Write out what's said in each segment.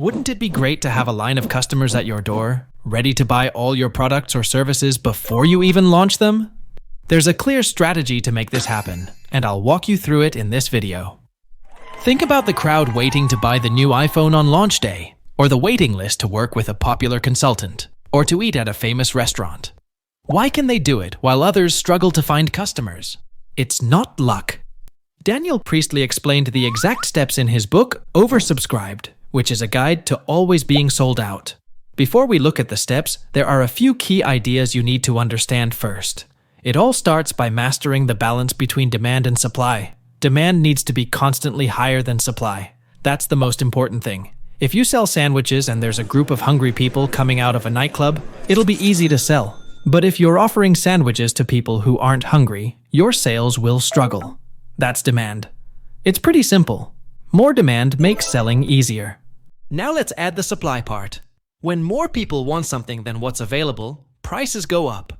Wouldn't it be great to have a line of customers at your door, ready to buy all your products or services before you even launch them? There's a clear strategy to make this happen, and I'll walk you through it in this video. Think about the crowd waiting to buy the new iPhone on launch day, or the waiting list to work with a popular consultant, or to eat at a famous restaurant. Why can they do it while others struggle to find customers? It's not luck. Daniel Priestley explained the exact steps in his book, Oversubscribed, which is a guide to always being sold out. Before we look at the steps, there are a few key ideas you need to understand first. It all starts by mastering the balance between demand and supply. Demand needs to be constantly higher than supply. That's the most important thing. If you sell sandwiches and there's a group of hungry people coming out of a nightclub, it'll be easy to sell. But if you're offering sandwiches to people who aren't hungry, your sales will struggle. That's demand. It's pretty simple. More demand makes selling easier. Now let's add the supply part. When more people want something than what's available, prices go up.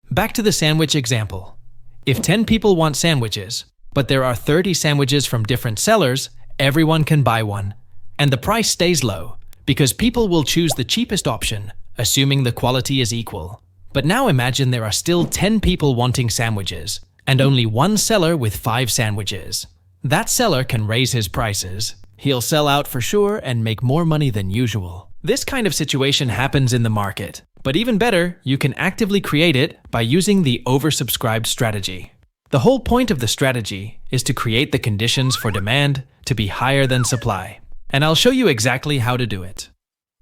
Back to the sandwich example. If 10 people want sandwiches, but there are 30 sandwiches from different sellers, everyone can buy one. And the price stays low, because people will choose the cheapest option, assuming the quality is equal. But now imagine there are still 10 people wanting sandwiches, and only one seller with 5 sandwiches. That seller can raise his prices. He'll sell out for sure and make more money than usual. This kind of situation happens in the market. But even better, you can actively create it by using the oversubscribed strategy. The whole point of the strategy is to create the conditions for demand to be higher than supply. And I'll show you exactly how to do it.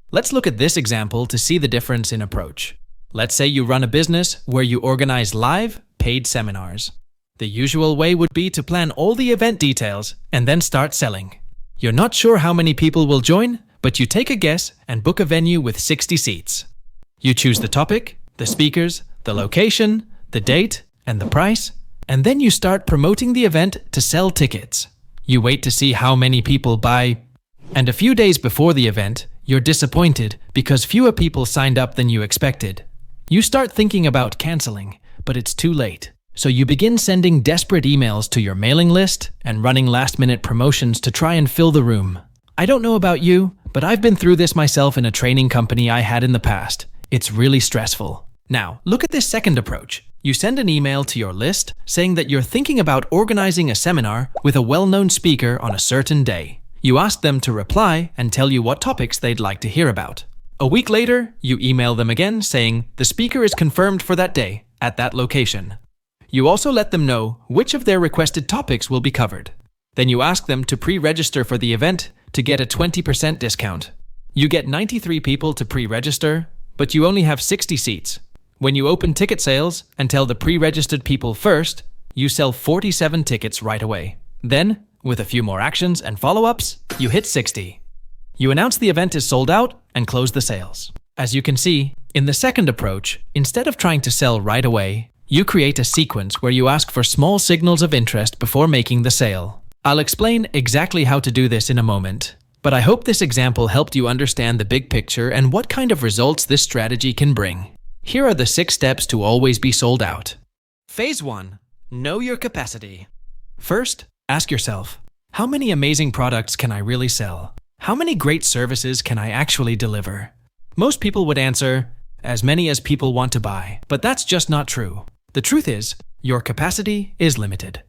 Let's look at this example to see the difference in approach. Let's say you run a business where you organize live, paid seminars. The usual way would be to plan all the event details and then start selling. You're not sure how many people will join, but you take a guess and book a venue with 60 seats. You choose the topic, the speakers, the location, the date, and the price, and then you start promoting the event to sell tickets. You wait to see how many people buy, and a few days before the event, you're disappointed because fewer people signed up than you expected. You start thinking about canceling, but it's too late. So you begin sending desperate emails to your mailing list and running last-minute promotions to try and fill the room. I don't know about you, but I've been through this myself in a training company I had in the past. It's really stressful. Now, look at this second approach. You send an email to your list saying that you're thinking about organizing a seminar with a well-known speaker on a certain day. You ask them to reply and tell you what topics they'd like to hear about. A week later, you email them again saying the speaker is confirmed for that day at that location. You also let them know which of their requested topics will be covered. Then you ask them to pre-register for the event to get a 20% discount. You get 93 people to pre-register, but you only have 60 seats. When you open ticket sales and tell the pre-registered people first, you sell 47 tickets right away. Then, with a few more actions and follow-ups, you hit 60. You announce the event is sold out and close the sales. As you can see, in the second approach, instead of trying to sell right away, you create a sequence where you ask for small signals of interest before making the sale. I'll explain exactly how to do this in a moment. But I hope this example helped you understand the big picture and what kind of results this strategy can bring. Here are the 6 steps to always be sold out. Phase 1. Know your capacity. First, ask yourself, how many amazing products can I really sell? How many great services can I actually deliver? Most people would answer, as many as people want to buy. But that's just not true. The truth is, your capacity is limited.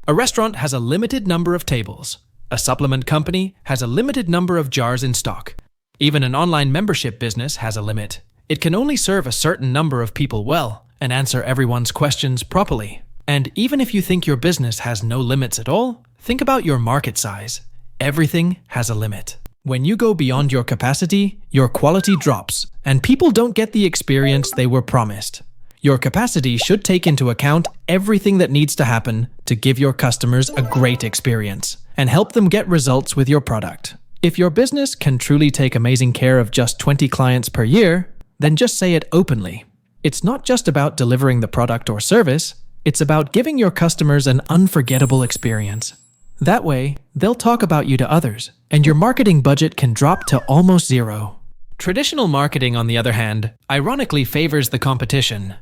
A restaurant has a limited number of tables. A supplement company has a limited number of jars in stock. Even an online membership business has a limit. It can only serve a certain number of people well and answer everyone's questions properly. And even if you think your business has no limits at all, think about your market size. Everything has a limit. When you go beyond your capacity, your quality drops, and people don't get the experience they were promised. Your capacity should take into account everything that needs to happen to give your customers a great experience and help them get results with your product. If your business can truly take amazing care of just 20 clients per year, then just say it openly. It's not just about delivering the product or service, it's about giving your customers an unforgettable experience. That way, they'll talk about you to others, and your marketing budget can drop to almost zero. Traditional marketing, on the other hand, ironically favors the competition.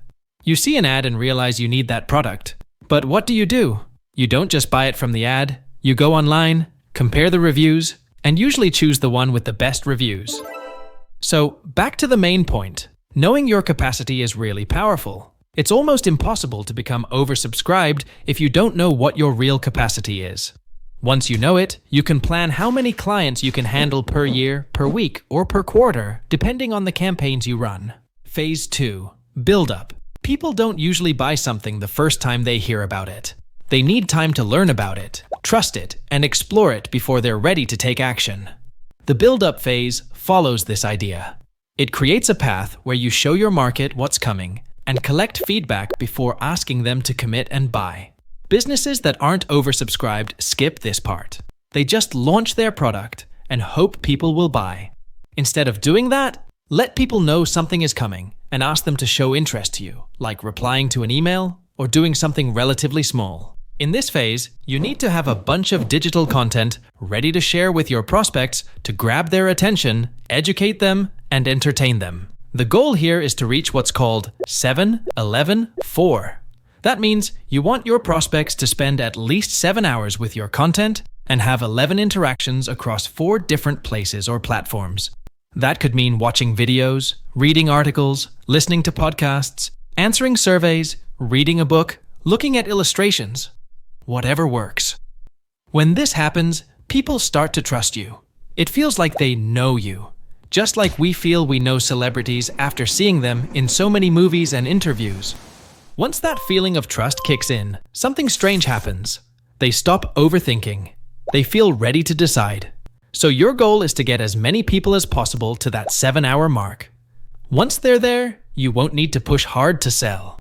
You see an ad and realize you need that product. But what do? You don't just buy it from the ad. You go online, compare the reviews, and usually choose the one with the best reviews. So, back to the main point. Knowing your capacity is really powerful. It's almost impossible to become oversubscribed if you don't know what your real capacity is. Once you know it, you can plan how many clients you can handle per year, per week, or per quarter, depending on the campaigns you run. Phase 2. Buildup. People don't usually buy something the first time they hear about it. They need time to learn about it, trust it, and explore it before they're ready to take action. The build-up phase follows this idea. It creates a path where you show your market what's coming and collect feedback before asking them to commit and buy. Businesses that aren't oversubscribed skip this part. They just launch their product and hope people will buy. Instead of doing that, let people know something is coming and ask them to show interest to you, like replying to an email or doing something relatively small. In this phase, you need to have a bunch of digital content ready to share with your prospects to grab their attention, educate them, and entertain them. The goal here is to reach what's called 7-11-4. That means you want your prospects to spend at least 7 hours with your content and have 11 interactions across 4 different places or platforms. That could mean watching videos, reading articles, listening to podcasts, answering surveys, reading a book, looking at illustrations. Whatever works. When this happens, people start to trust you. It feels like they know you, just like we feel we know celebrities after seeing them in so many movies and interviews. Once that feeling of trust kicks in, something strange happens. They stop overthinking. They feel ready to decide. So your goal is to get as many people as possible to that 7-hour mark. Once they're there, you won't need to push hard to sell.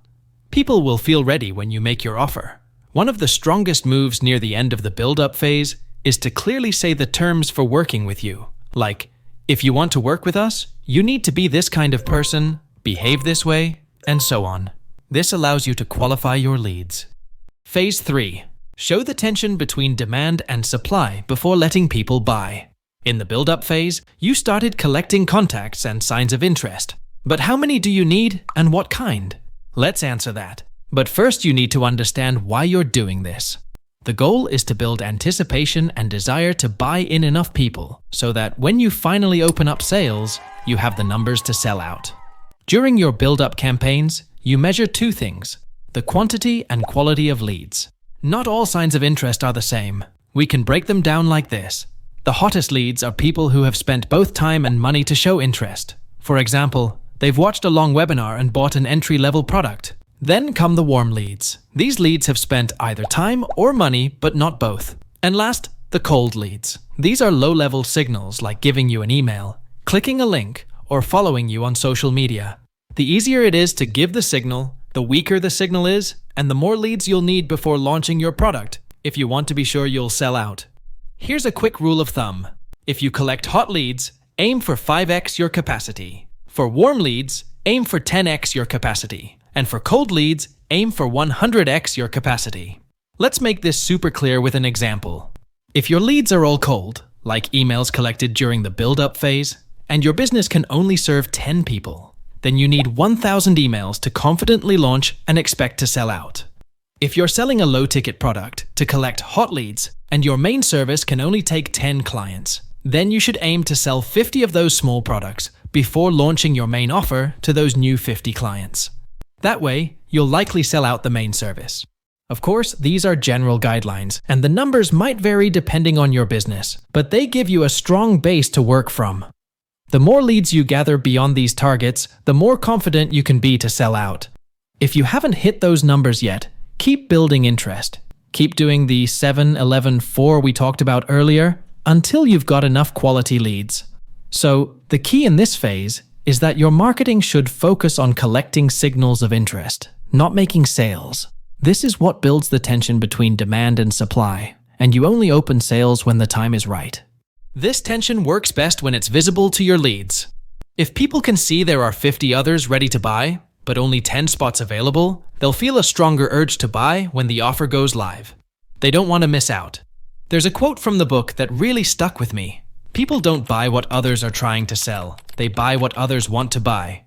People will feel ready when you make your offer. One of the strongest moves near the end of the build-up phase is to clearly say the terms for working with you. Like, if you want to work with us, you need to be this kind of person, behave this way, and so on. This allows you to qualify your leads. Phase 3. Show the tension between demand and supply before letting people buy. In the build-up phase, you started collecting contacts and signs of interest. But how many do you need and what kind? Let's answer that. But first you need to understand why you're doing this. The goal is to build anticipation and desire to buy in enough people so that when you finally open up sales, you have the numbers to sell out. During your build-up campaigns, you measure 2 things: the quantity and quality of leads. Not all signs of interest are the same. We can break them down like this. The hottest leads are people who have spent both time and money to show interest. For example, they've watched a long webinar and bought an entry-level product. Then come the warm leads. These leads have spent either time or money, but not both. And last, the cold leads. These are low-level signals like giving you an email, clicking a link, or following you on social media. The easier it is to give the signal, the weaker the signal is, and the more leads you'll need before launching your product if you want to be sure you'll sell out. Here's a quick rule of thumb. If you collect hot leads, aim for 5x your capacity. For warm leads, aim for 10x your capacity. And for cold leads, aim for 100x your capacity. Let's make this super clear with an example. If your leads are all cold, like emails collected during the build-up phase, and your business can only serve 10 people, then you need 1,000 emails to confidently launch and expect to sell out. If you're selling a low-ticket product to collect hot leads, and your main service can only take 10 clients, then you should aim to sell 50 of those small products before launching your main offer to those new 50 clients. That way, you'll likely sell out the main service. Of course, these are general guidelines, and the numbers might vary depending on your business, but they give you a strong base to work from. The more leads you gather beyond these targets, the more confident you can be to sell out. If you haven't hit those numbers yet, keep building interest. Keep doing the 7-11-4 we talked about earlier until you've got enough quality leads. So, the key in this phase is that your marketing should focus on collecting signals of interest, not making sales. This is what builds the tension between demand and supply, and you only open sales when the time is right. This tension works best when it's visible to your leads. If people can see there are 50 others ready to buy, but only 10 spots available, they'll feel a stronger urge to buy when the offer goes live. They don't want to miss out. There's a quote from the book that really stuck with me. People don't buy what others are trying to sell. They buy what others want to buy.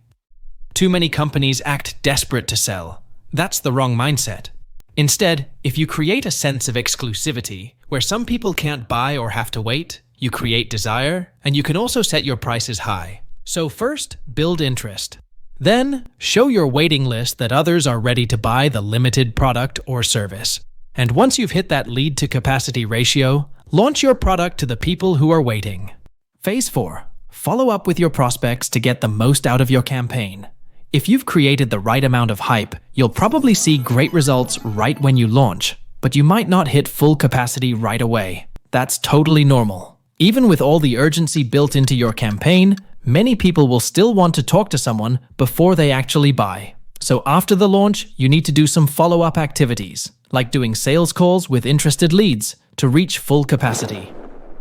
Too many companies act desperate to sell. That's the wrong mindset. Instead, if you create a sense of exclusivity, where some people can't buy or have to wait, You create desire, and you can also set your prices high. So first, build interest. Then, show your waiting list that others are ready to buy the limited product or service. And once you've hit that lead to capacity ratio, launch your product to the people who are waiting. Phase 4. Follow up with your prospects to get the most out of your campaign. If you've created the right amount of hype, you'll probably see great results right when you launch, but you might not hit full capacity right away. That's totally normal. Even with all the urgency built into your campaign, many people will still want to talk to someone before they actually buy. So after the launch, you need to do some follow-up activities, like doing sales calls with interested leads to reach full capacity.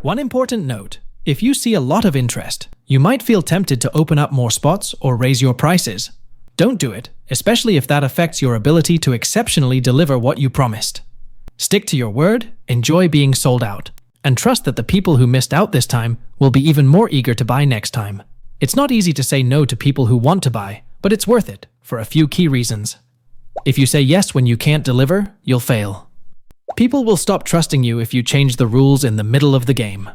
One important note: if you see a lot of interest, you might feel tempted to open up more spots or raise your prices. Don't do it, especially if that affects your ability to exceptionally deliver what you promised. Stick to your word, enjoy being sold out, and trust that the people who missed out this time will be even more eager to buy next time. It's not easy to say no to people who want to buy, but it's worth it for a few key reasons. If you say yes when you can't deliver, you'll fail. People will stop trusting you if you change the rules in the middle of the game.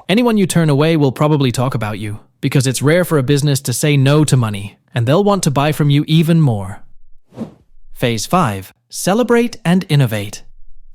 Anyone you turn away will probably talk about you, because it's rare for a business to say no to money, and they'll want to buy from you even more. Phase 5. Celebrate and innovate.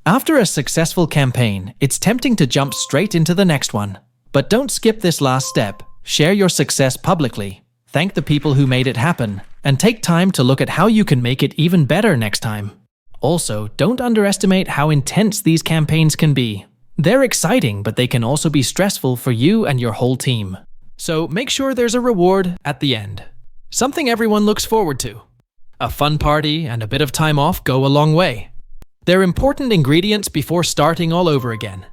After a successful campaign, it's tempting to jump straight into the next one. But don't skip this last step. Share your success publicly. Thank the people who made it happen, and take time to look at how you can make it even better next time. Also, don't underestimate how intense these campaigns can be. They're exciting, but they can also be stressful for you and your whole team. So make sure there's a reward at the end. Something everyone looks forward to. A fun party and a bit of time off go a long way. They're important ingredients before starting all over again.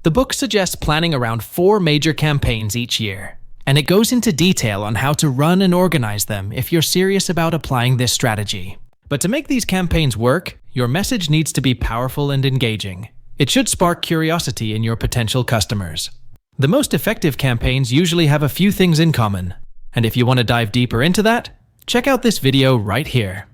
The book suggests planning around 4 major campaigns each year, and it goes into detail on how to run and organize them if you're serious about applying this strategy. But to make these campaigns work, your message needs to be powerful and engaging. It should spark curiosity in your potential customers. The most effective campaigns usually have a few things in common, and if you want to dive deeper into that, check out this video right here.